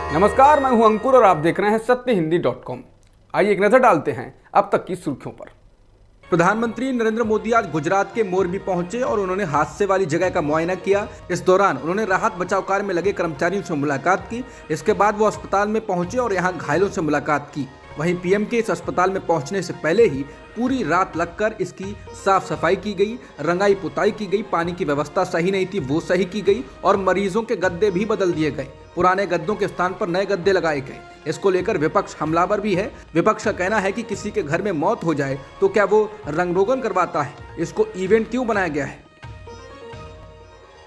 नमस्कार, मैं हूं अंकुर और आप देख रहे हैं सत्यहिंदी.com। आइए एक नजर डालते हैं अब तक की सुर्खियों पर। प्रधानमंत्री नरेंद्र मोदी आज गुजरात के मोरबी पहुंचे और उन्होंने हादसे वाली जगह का मुआयना किया। इस दौरान उन्होंने राहत बचाव कार्य में लगे कर्मचारियों से मुलाकात की। इसके बाद वो अस्पताल में पहुंचे और यहां घायलों से मुलाकात की। वहीं पीएम के इस अस्पताल में पहुंचने से पहले ही पूरी रात लगकर इसकी साफ सफाई की गई, रंगाई पुताई की गई, पानी की व्यवस्था सही नहीं थी वो सही की गई और मरीजों के गद्दे भी बदल दिए गए। पुराने गद्दों के स्थान पर नए गद्दे लगाए गए। इसको लेकर विपक्ष हमलावर भी है। विपक्ष का कहना है कि किसी के घर में मौत हो जाए तो क्या वो रंग रोगन करवाता है, इसको इवेंट क्यों बनाया गया है।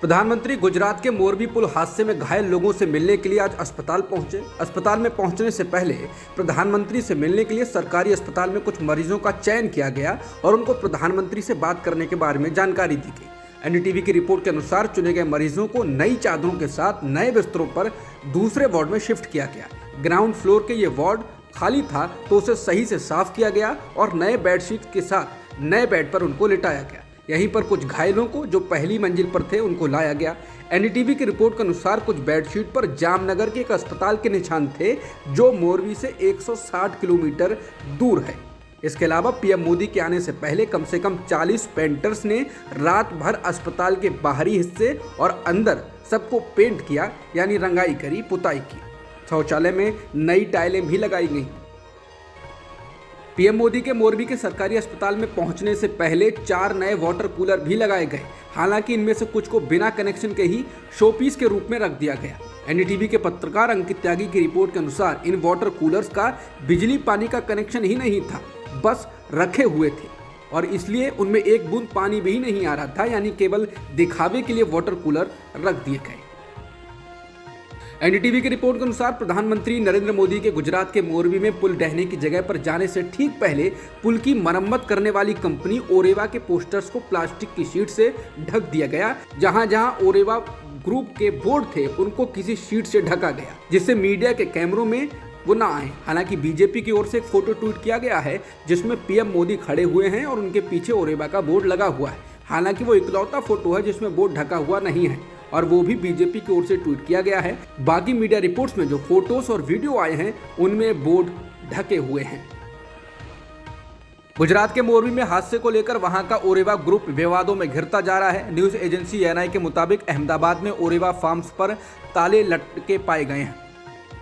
प्रधानमंत्री गुजरात के मोरबी पुल हादसे में घायल लोगों से मिलने के लिए आज अस्पताल पहुंचे। अस्पताल में पहुंचने से पहले प्रधानमंत्री से मिलने के लिए सरकारी अस्पताल में कुछ मरीजों का चयन किया गया और उनको प्रधानमंत्री से बात करने के बारे में जानकारी दी गई। एनडीटीवी की रिपोर्ट के अनुसार चुने गए मरीजों को नई चादरों के साथ नए बिस्तरों पर दूसरे वार्ड में शिफ्ट किया गया। ग्राउंड फ्लोर के ये वार्ड खाली था तो उसे सही से साफ किया गया और नए बेडशीट के साथ नए बेड पर उनको लिटाया गया। यहीं पर कुछ घायलों को जो पहली मंजिल पर थे उनको लाया गया। एनडीटीवी की रिपोर्ट के अनुसार कुछ बेडशीट पर जामनगर के एक अस्पताल के निशान थे जो मोरबी से 160 किलोमीटर दूर है। इसके अलावा पीएम मोदी के आने से पहले कम से कम 40 पेंटर्स ने रात भर अस्पताल के बाहरी हिस्से और अंदर सबको पेंट किया, यानी रंगाई करी, पुताई की। शौचालय में नई टाइलें भी लगाई गई। पीएम मोदी के मोरबी के सरकारी अस्पताल में पहुंचने से पहले 4 नए वाटर कूलर भी लगाए गए। हालांकि इनमें से कुछ को बिना कनेक्शन के ही शोपीस के रूप में रख दिया गया। एनडीटीवी के पत्रकार अंकित त्यागी की रिपोर्ट के अनुसार इन वाटर कूलर्स का बिजली पानी का कनेक्शन ही नहीं था, बस रखे हुए थे और इसलिए उनमें एक बूंद पानी भी नहीं आ रहा था, यानी केवल दिखावे के लिए वाटर कूलर रख दिए गए। एनडीटीवी की रिपोर्ट के अनुसार प्रधानमंत्री नरेंद्र मोदी के गुजरात के मोरबी में पुल ढहने की जगह पर जाने से ठीक पहले पुल की मरम्मत करने वाली कंपनी ओरेवा के पोस्टर्स को प्लास्टिक की शीट से ढक दिया गया। जहां जहां ओरेवा ग्रुप के बोर्ड थे उनको किसी शीट से ढका गया जिससे मीडिया के कैमरों में वो ना आए। हालांकि बीजेपी की ओर से एक फोटो ट्वीट किया गया है जिसमें पीएम मोदी खड़े हुए हैं और उनके पीछे ओरेवा का बोर्ड लगा हुआ है। हालांकि वो इकलौता फोटो है जिसमें बोर्ड ढका हुआ नहीं है और वो भी बीजेपी की ओर से ट्वीट किया गया है। बाकी मीडिया रिपोर्ट्स में जो फोटोज और वीडियो आए हैं उनमें बोर्ड ढके हुए हैं। गुजरात के मोरबी में हादसे को लेकर वहां का ओरेवा ग्रुप विवादों में घिरता जा रहा है। न्यूज एजेंसी एएनआई के मुताबिक अहमदाबाद में ओरेवा फार्म्स पर ताले लटके पाए गए हैं।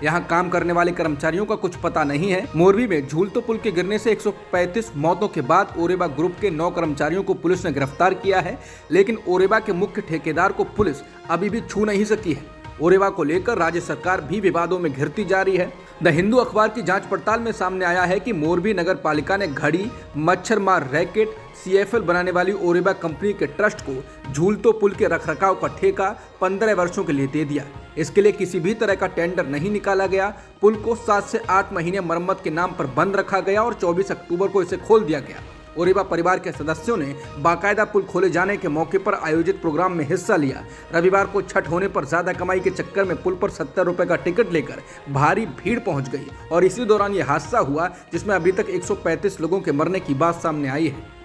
यहां काम करने वाले कर्मचारियों का कुछ पता नहीं है। मोरबी में झूलतो पुल के गिरने से 135 मौतों के बाद ओरेवा ग्रुप के 9 कर्मचारियों को पुलिस ने गिरफ्तार किया है, लेकिन ओरेवा के मुख्य ठेकेदार को पुलिस अभी भी छू नहीं सकी है। ओरेवा को लेकर राज्य सरकार भी विवादों में घिरती जा रही है। द हिंदू अखबार की जांच पड़ताल में सामने आया है कि मोरबी नगर पालिका ने घड़ी, मच्छरमार रैकेट, सीएफएल बनाने वाली ओरेवा कंपनी के ट्रस्ट को झूलतो पुल के रखरखाव का ठेका 15 वर्षों के लिए दे दिया। इसके लिए किसी भी तरह का टेंडर नहीं निकाला गया। पुल को 7 से 8 महीने मरम्मत के नाम पर बंद रखा गया और 24 अक्टूबर को इसे खोल दिया गया। ओरेवा परिवार के सदस्यों ने बाकायदा पुल खोले जाने के मौके पर आयोजित प्रोग्राम में हिस्सा लिया। रविवार को छठ होने पर ज्यादा कमाई के चक्कर में पुल पर 70 रुपए का टिकट लेकर भारी भीड़ पहुंच गई और इसी दौरान यह हादसा हुआ जिसमें अभी तक 135 लोगों के मरने की बात सामने आई है।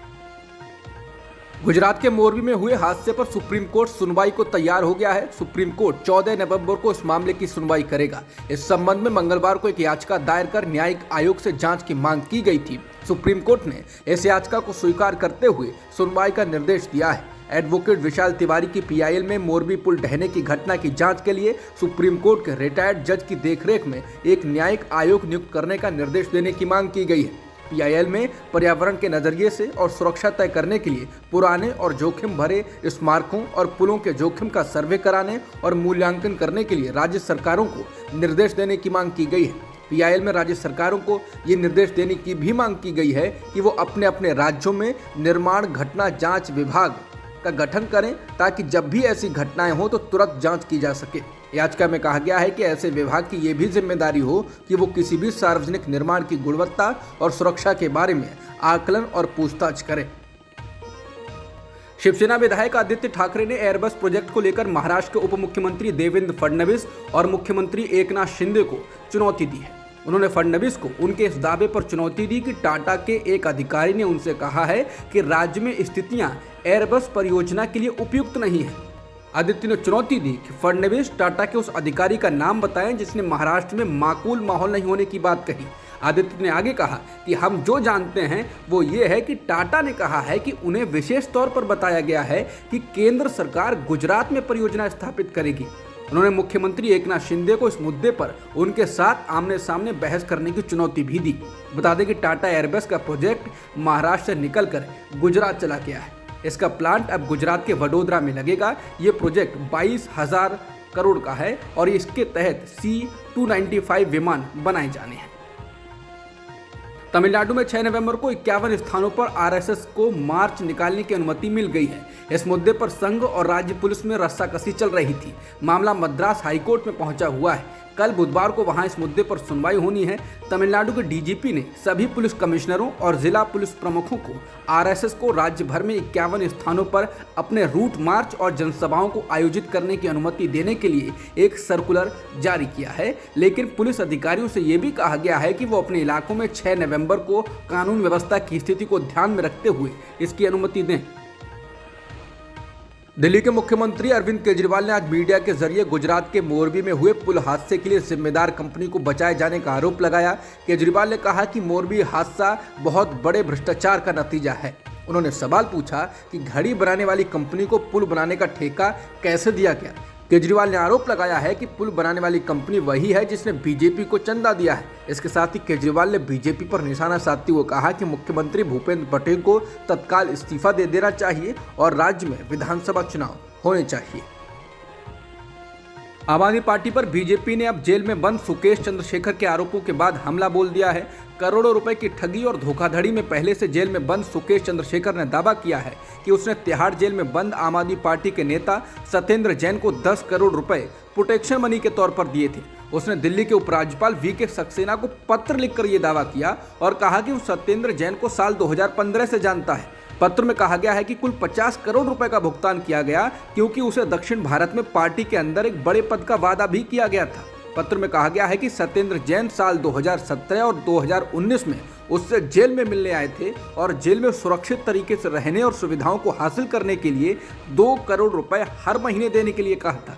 गुजरात के मोरबी में हुए हादसे पर सुप्रीम कोर्ट सुनवाई को तैयार हो गया है। सुप्रीम कोर्ट 14 नवंबर को इस मामले की सुनवाई करेगा। इस संबंध में मंगलवार को एक याचिका दायर कर न्यायिक आयोग से जांच की मांग की गई थी। सुप्रीम कोर्ट ने इस याचिका को स्वीकार करते हुए सुनवाई का निर्देश दिया है। एडवोकेट विशाल तिवारी की पीआईएल में मोरबी पुल ढहने की घटना की जांच के लिए सुप्रीम कोर्ट के रिटायर्ड जज की देखरेख में एक न्यायिक आयोग नियुक्त करने का निर्देश देने की मांग की गई है। पीआईएल में पर्यावरण के नजरिए से और सुरक्षा तय करने के लिए पुराने और जोखिम भरे स्मारकों और पुलों के जोखिम का सर्वे कराने और मूल्यांकन करने के लिए राज्य सरकारों को निर्देश देने की मांग की गई है। पीआईएल में राज्य सरकारों को ये निर्देश देने की भी मांग की गई है कि वो अपने अपने राज्यों में निर्माण घटना जांच विभाग का गठन करें ताकि जब भी ऐसी घटनाएं हो तो तुरंत जांच की जा सके। याचिका में कहा गया है कि ऐसे विभाग की ये भी जिम्मेदारी हो कि वो किसी भी सार्वजनिक निर्माण की गुणवत्ता और सुरक्षा के बारे में आकलन और पूछताछ करें। शिवसेना विधायक आदित्य ठाकरे ने एयरबस प्रोजेक्ट को लेकर महाराष्ट्र के उप मुख्यमंत्री देवेंद्र फडणवीस और मुख्यमंत्री एकनाथ शिंदे को चुनौती दी है। उन्होंने फडणवीस को उनके इस दावे पर चुनौती दी कि टाटा के एक अधिकारी ने उनसे कहा है कि राज्य में स्थितियां एयरबस परियोजना के लिए उपयुक्त नहीं है। आदित्य ने चुनौती दी कि फडणवीस टाटा के उस अधिकारी का नाम बताएं जिसने महाराष्ट्र में माकूल माहौल नहीं होने की बात कही। आदित्य ने आगे कहा कि हम जो जानते हैं वो ये है कि टाटा ने कहा है कि उन्हें विशेष तौर पर बताया गया है कि केंद्र सरकार गुजरात में परियोजना स्थापित करेगी। उन्होंने मुख्यमंत्री एकनाथ शिंदे को इस मुद्दे पर उनके साथ आमने सामने बहस करने की चुनौती भी दी। बता दें कि टाटा एयरबेस का प्रोजेक्ट महाराष्ट्र से निकलकर गुजरात चला गया है। इसका प्लांट अब गुजरात के वडोदरा में लगेगा। ये प्रोजेक्ट 22,000 करोड़ का है और इसके तहत C-295 विमान बनाए जाने हैं। तमिलनाडु में 6 नवंबर को 51 स्थानों पर आरएसएस को मार्च निकालने की अनुमति मिल गई है। इस मुद्दे पर संघ और राज्य पुलिस में रस्साकसी चल रही थी। मामला मद्रास हाईकोर्ट में पहुंचा हुआ है। कल बुधवार को वहां इस मुद्दे पर सुनवाई होनी है। तमिलनाडु के डीजीपी ने सभी पुलिस कमिश्नरों और जिला पुलिस प्रमुखों को आरएसएस को राज्य भर में 51 स्थानों पर अपने रूट मार्च और जनसभाओं को आयोजित करने की अनुमति देने के लिए एक सर्कुलर जारी किया है। लेकिन पुलिस अधिकारियों से ये भी कहा गया है कि वो अपने इलाकों में 6 नवंबर को कानून व्यवस्था की स्थिति को ध्यान में रखते हुए इसकी अनुमति दें। दिल्ली के मुख्यमंत्री अरविंद केजरीवाल ने आज मीडिया के जरिए गुजरात के मोरबी में हुए पुल हादसे के लिए जिम्मेदार कंपनी को बचाए जाने का आरोप लगाया। केजरीवाल ने कहा कि मोरबी हादसा बहुत बड़े भ्रष्टाचार का नतीजा है। उन्होंने सवाल पूछा कि घड़ी बनाने वाली कंपनी को पुल बनाने का ठेका कैसे दिया गया। केजरीवाल ने आरोप लगाया है कि पुल बनाने वाली कंपनी वही है जिसने बीजेपी को चंदा दिया है। इसके साथ ही केजरीवाल ने बीजेपी पर निशाना साधते हुए कहा कि मुख्यमंत्री भूपेंद्र पटेल को तत्काल इस्तीफा दे देना चाहिए और राज्य में विधानसभा चुनाव होने चाहिए। आम आदमी पार्टी पर बीजेपी ने अब जेल में बंद सुकेश चंद्रशेखर के आरोपों के बाद हमला बोल दिया है। करोड़ों रुपए की ठगी और धोखाधड़ी में पहले से जेल में बंद सुकेश चंद्रशेखर ने दावा किया है कि उसने तिहाड़ जेल में बंद आम आदमी पार्टी के नेता सत्येंद्र जैन को 10 करोड़ रुपए प्रोटेक्शन मनी के तौर पर दिए थे। उसने दिल्ली के उपराज्यपाल वीके सक्सेना को पत्र लिखकर ये दावा किया और कहा कि वो सत्येंद्र जैन को साल 2015 से जानता है। पत्र में कहा गया है कि कुल 50 करोड़ रुपए का भुगतान किया गया क्योंकि उसे दक्षिण भारत में पार्टी के अंदर एक बड़े पद का वादा भी किया गया था। पत्र में कहा गया है कि सत्येंद्र जैन साल 2017 और 2019 में उससे जेल में मिलने आए थे और जेल में सुरक्षित तरीके से रहने और सुविधाओं को हासिल करने के लिए 2 करोड़ रुपए हर महीने देने के लिए कहा था।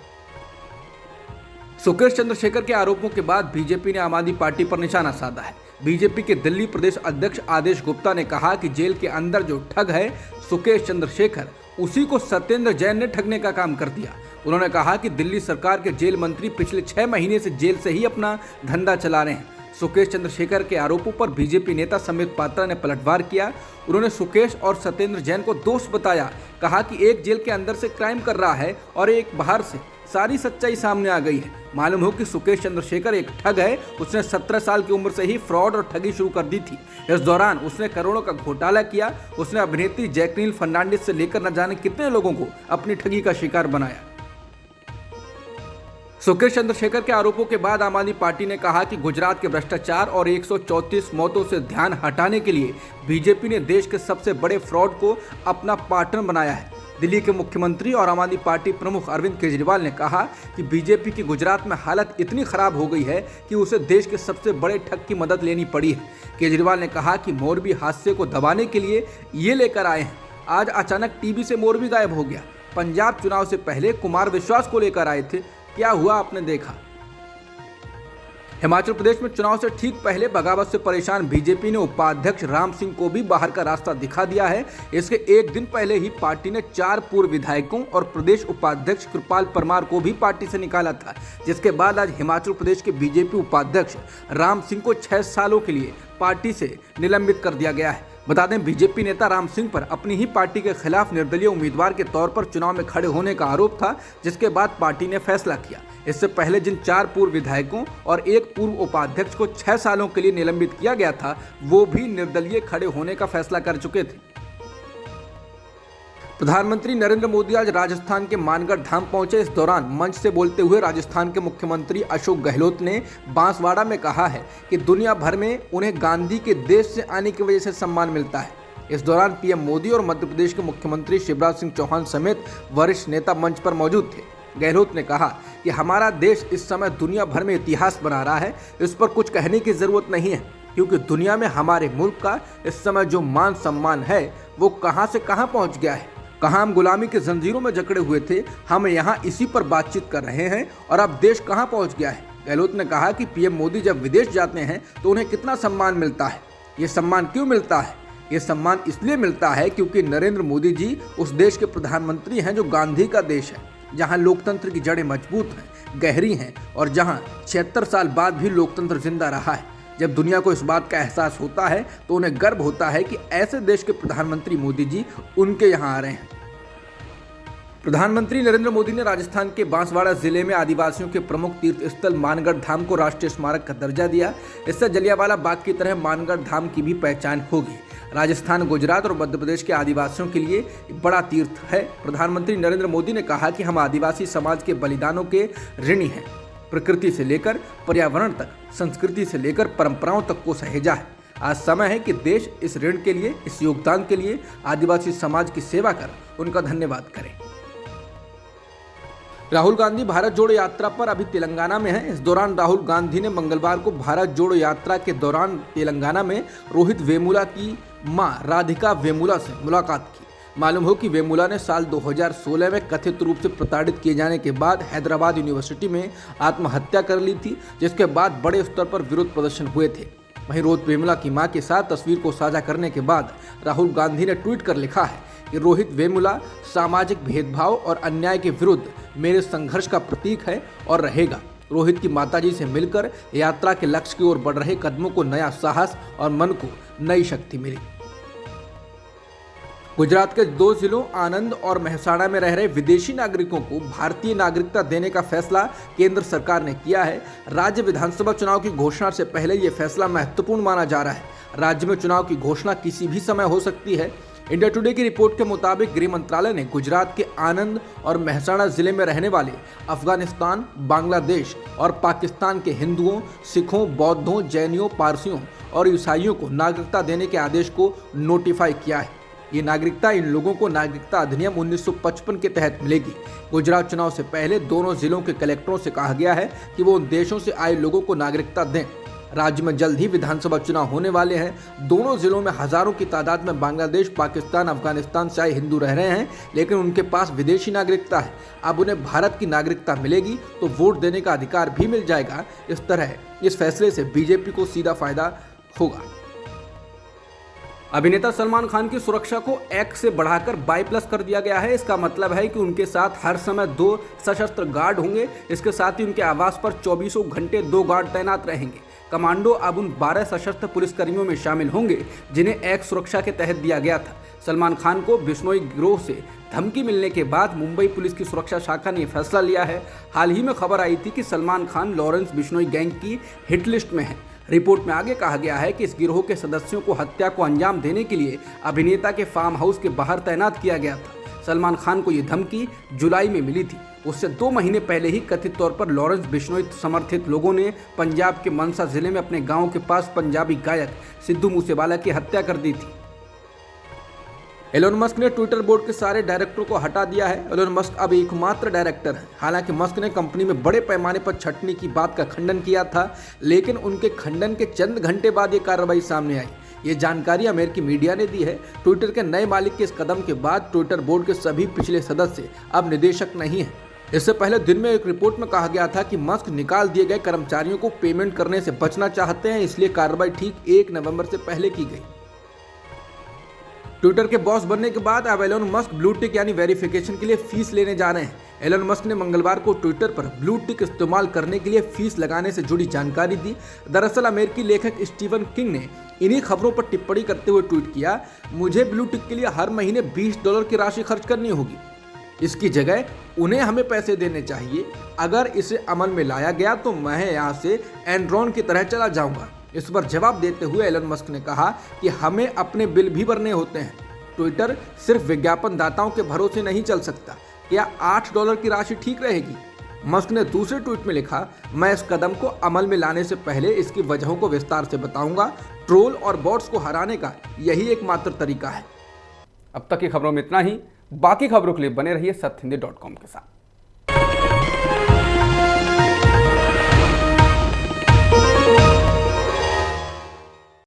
सुकेश चंद्रशेखर के आरोपों के बाद बीजेपी ने आम आदमी पार्टी पर निशाना साधा है। बीजेपी के दिल्ली प्रदेश अध्यक्ष आदेश गुप्ता ने कहा कि जेल के अंदर जो ठग है सुकेश चंद्रशेखर, उसी को सत्येंद्र जैन ने ठगने का काम कर दिया। उन्होंने कहा कि दिल्ली सरकार के जेल मंत्री पिछले 6 महीने से जेल से ही अपना धंधा चला रहे हैं। सुकेश चंद्रशेखर के आरोपों पर बीजेपी नेता संबित पात्रा ने पलटवार किया। उन्होंने सुकेश और सत्येंद्र जैन को दोष बताया। कहा कि एक जेल के अंदर से क्राइम कर रहा है और एक बाहर से। सारी सच्चाई सामने आ गई है। मालूम हो कि सुकेश चंद्रशेखर एक ठग है। उसने 17 साल की उम्र से ही फ्रॉड और ठगी शुरू कर दी थी। इस दौरान उसने करोड़ों का घोटाला किया। उसने अभिनेत्री जैकलीन फर्नांडिस से लेकर न जाने कितने लोगों को अपनी ठगी का शिकार बनाया। सुकेश चंद्रशेखर के आरोपों के बाद आम आदमी पार्टी ने कहा कि गुजरात के भ्रष्टाचार और 134 मौतों से ध्यान हटाने के लिए बीजेपी ने देश के सबसे बड़े फ्रॉड को अपना पार्टनर बनाया है। दिल्ली के मुख्यमंत्री और आम आदमी पार्टी प्रमुख अरविंद केजरीवाल ने कहा कि बीजेपी की गुजरात में हालत इतनी खराब हो गई है कि उसे देश के सबसे बड़े ठग की मदद लेनी पड़ी है। केजरीवाल ने कहा कि मोरबी हादसे को दबाने के लिए ये लेकर आए हैं। आज अचानक टीवी से मोरबी गायब हो गया। पंजाब चुनाव से पहले कुमार विश्वास को लेकर आए थे। क्या हुआ आपने देखा। हिमाचल प्रदेश में चुनाव से ठीक पहले बगावत से परेशान बीजेपी ने उपाध्यक्ष राम सिंह को भी बाहर का रास्ता दिखा दिया है। इसके एक दिन पहले ही पार्टी ने 4 पूर्व विधायकों और प्रदेश उपाध्यक्ष कृपाल परमार को भी पार्टी से निकाला था, जिसके बाद आज हिमाचल प्रदेश के बीजेपी उपाध्यक्ष राम सिंह को 6 सालों के लिए पार्टी से निलंबित कर दिया गया है। बता दें, बीजेपी नेता राम सिंह पर अपनी ही पार्टी के खिलाफ निर्दलीय उम्मीदवार के तौर पर चुनाव में खड़े होने का आरोप था, जिसके बाद पार्टी ने फैसला किया। इससे पहले जिन 4 पूर्व विधायकों और 1 पूर्व उपाध्यक्ष को 6 सालों के लिए निलंबित किया गया था, वो भी निर्दलीय खड़े होने का फैसला कर चुके थे। प्रधानमंत्री नरेंद्र मोदी आज राजस्थान के मानगढ़ धाम पहुंचे। इस दौरान मंच से बोलते हुए राजस्थान के मुख्यमंत्री अशोक गहलोत ने बांसवाड़ा में कहा है कि दुनिया भर में उन्हें गांधी के देश से आने की वजह से सम्मान मिलता है। इस दौरान पीएम मोदी और मध्य प्रदेश के मुख्यमंत्री शिवराज सिंह चौहान समेत वरिष्ठ नेता मंच पर मौजूद थे। गहलोत ने कहा कि हमारा देश इस समय दुनिया भर में इतिहास बना रहा है। इस पर कुछ कहने की जरूरत नहीं है, क्योंकि दुनिया में हमारे मुल्क का इस समय जो मान सम्मान है वो कहां से कहां पहुंच गया है। कहाँ हम गुलामी के जंजीरों में जकड़े हुए थे, हम यहाँ इसी पर बातचीत कर रहे हैं। और अब देश कहाँ पहुँच गया है। गहलोत ने कहा कि पीएम मोदी जब विदेश जाते हैं तो उन्हें कितना सम्मान मिलता है। ये सम्मान क्यों मिलता है? ये सम्मान इसलिए मिलता है क्योंकि नरेंद्र मोदी जी उस देश के प्रधानमंत्री हैं जो गांधी का देश है, जहां लोकतंत्र की जड़ें मजबूत हैं, गहरी हैं और जहां 76 साल बाद भी लोकतंत्र जिंदा रहा है। जब दुनिया को इस बात का एहसास होता है तो उन्हें गर्व होता है कि ऐसे देश के प्रधानमंत्री मोदी जी उनके यहाँ आ रहे हैं। प्रधानमंत्री नरेंद्र मोदी ने राजस्थान के बांसवाड़ा जिले में आदिवासियों के प्रमुख तीर्थ स्थल मानगढ़ धाम को राष्ट्रीय स्मारक का दर्जा दिया। इससे जलियांवाला बाग की तरह मानगढ़ धाम की भी पहचान होगी। राजस्थान, गुजरात और मध्य प्रदेश के आदिवासियों के लिए बड़ा तीर्थ है। प्रधानमंत्री नरेंद्र मोदी ने कहा कि हम आदिवासी समाज के बलिदानों के ऋणी हैं। प्रकृति से लेकर पर्यावरण तक, संस्कृति से लेकर परंपराओं तक को सहेजा है। आज समय है कि देश इस ऋण के लिए, इस योगदान के लिए आदिवासी समाज की सेवा कर उनका धन्यवाद करे। राहुल गांधी भारत जोड़ो यात्रा पर अभी तेलंगाना में हैं। इस दौरान राहुल गांधी ने मंगलवार को भारत जोड़ो यात्रा के दौरान तेलंगाना में रोहित वेमुला की मां राधिका वेमुला से मुलाकात की। मालूम हो कि वेमुला ने साल 2016 में कथित रूप से प्रताड़ित किए जाने के बाद हैदराबाद यूनिवर्सिटी में आत्महत्या कर ली थी, जिसके बाद बड़े स्तर पर विरोध प्रदर्शन हुए थे। वहीं रोहित वेमुला की मां के साथ तस्वीर को साझा करने के बाद राहुल गांधी ने ट्वीट कर लिखा है कि रोहित वेमुला सामाजिक भेदभाव और अन्याय के विरुद्ध मेरे संघर्ष का प्रतीक है और रहेगा। रोहित की माताजी से मिलकर यात्रा के लक्ष्य की ओर बढ़ रहे कदमों को नया साहस और मन को नई शक्ति मिली। गुजरात के 2 जिलों आनंद और मेहसाणा में रह रहे विदेशी नागरिकों को भारतीय नागरिकता देने का फैसला केंद्र सरकार ने किया है। राज्य विधानसभा चुनाव की घोषणा से पहले यह फैसला महत्वपूर्ण माना जा रहा है। राज्य में चुनाव की घोषणा किसी भी समय हो सकती है। इंडिया टुडे की रिपोर्ट के मुताबिक गृह मंत्रालय ने गुजरात के आनंद और मेहसाणा जिले में रहने वाले अफगानिस्तान, बांग्लादेश और पाकिस्तान के हिंदुओं, सिखों, बौद्धों, जैनियों, पारसियों और ईसाइयों को नागरिकता देने के आदेश को नोटिफाई किया है। ये नागरिकता इन लोगों को नागरिकता अधिनियम 1955 के तहत मिलेगी। गुजरात चुनाव से पहले दोनों जिलों के कलेक्टरों से कहा गया है कि वो उन देशों से आए लोगों को नागरिकता दें। राज्य में जल्द ही विधानसभा चुनाव होने वाले हैं। दोनों जिलों में हजारों की तादाद में बांग्लादेश, पाकिस्तान, अफगानिस्तान से आए हिंदू रह रहे हैं, लेकिन उनके पास विदेशी नागरिकता है। अब उन्हें भारत की नागरिकता मिलेगी तो वोट देने का अधिकार भी मिल जाएगा। इस तरह इस फैसले से बीजेपी को सीधा फायदा होगा। अभिनेता सलमान खान की सुरक्षा को X से बढ़ाकर Y+ कर दिया गया है। इसका मतलब है कि उनके साथ हर समय 2 सशस्त्र गार्ड होंगे। इसके साथ ही उनके आवास पर 24 घंटे 2 गार्ड तैनात रहेंगे। कमांडो अब उन 12 सशस्त्र पुलिसकर्मियों में शामिल होंगे जिन्हें X सुरक्षा के तहत दिया गया था। सलमान खान को बिश्नोई गिरोह से धमकी मिलने के बाद मुंबई पुलिस की सुरक्षा शाखा ने यह फैसला लिया है। हाल ही में खबर आई थी कि सलमान खान लॉरेंस बिश्नोई गैंग की हिट लिस्ट में है। रिपोर्ट में आगे कहा गया है कि इस गिरोह के सदस्यों को हत्या को अंजाम देने के लिए अभिनेता के फार्म हाउस के बाहर तैनात किया गया था। सलमान खान को ये धमकी जुलाई में मिली थी। उससे 2 महीने पहले ही कथित तौर पर लॉरेंस बिश्नोई समर्थित लोगों ने पंजाब के मनसा जिले में अपने गांव के पास पंजाबी गायक सिद्धू मूसेवाला की हत्या कर दी थी। एलोन मस्क ने ट्विटर बोर्ड के सारे डायरेक्टरों को हटा दिया है। एलोन मस्क अब एकमात्र डायरेक्टर है। हालांकि मस्क ने कंपनी में बड़े पैमाने पर छटनी की बात का खंडन किया था, लेकिन उनके खंडन के चंद घंटे बाद ये कार्रवाई सामने आई। ये जानकारी अमेरिकी मीडिया ने दी है। ट्विटर के नए मालिक के इस कदम के बाद ट्विटर बोर्ड के सभी पिछले सदस्य अब निदेशक नहीं हैं। इससे पहले दिन में एक रिपोर्ट में कहा गया था कि मस्क निकाल दिए गए कर्मचारियों को पेमेंट करने से बचना चाहते हैं, इसलिए कार्रवाई ठीक 1 नवंबर से पहले की गई। ट्विटर के बॉस बनने के बाद अब एलोन मस्क ब्लू टिक यानी वेरिफिकेशन के लिए फीस लेने जा रहे हैं। एलोन मस्क ने मंगलवार को ट्विटर पर ब्लू टिक इस्तेमाल करने के लिए फीस लगाने से जुड़ी जानकारी दी। दरअसल अमेरिकी लेखक स्टीवन किंग ने इन्हीं खबरों पर टिप्पणी करते हुए ट्वीट किया, मुझे ब्लू टिक के लिए हर महीने $20 की राशि खर्च करनी होगी। इसकी जगह उन्हें हमें पैसे देने चाहिए। अगर इसे अमल में लाया गया तो मैं यहाँ से एनरॉन की तरह चला जाऊंगा। इस पर जवाब देते हुए एलन मस्क ने कहा कि हमें अपने बिल भी भरने होते हैं। ट्विटर सिर्फ विज्ञापन दाताओं के भरोसे नहीं चल सकता। क्या $8 की राशि ठीक रहेगी? मस्क ने दूसरे ट्वीट में लिखा, मैं इस कदम को अमल में लाने से पहले इसकी वजहों को विस्तार से बताऊंगा। ट्रोल और बॉट्स को हराने का यही एकमात्र तरीका है। अब तक की खबरों में इतना ही। बाकी खबरों के लिए बने रहिए सत्यहिंदी.com के साथ।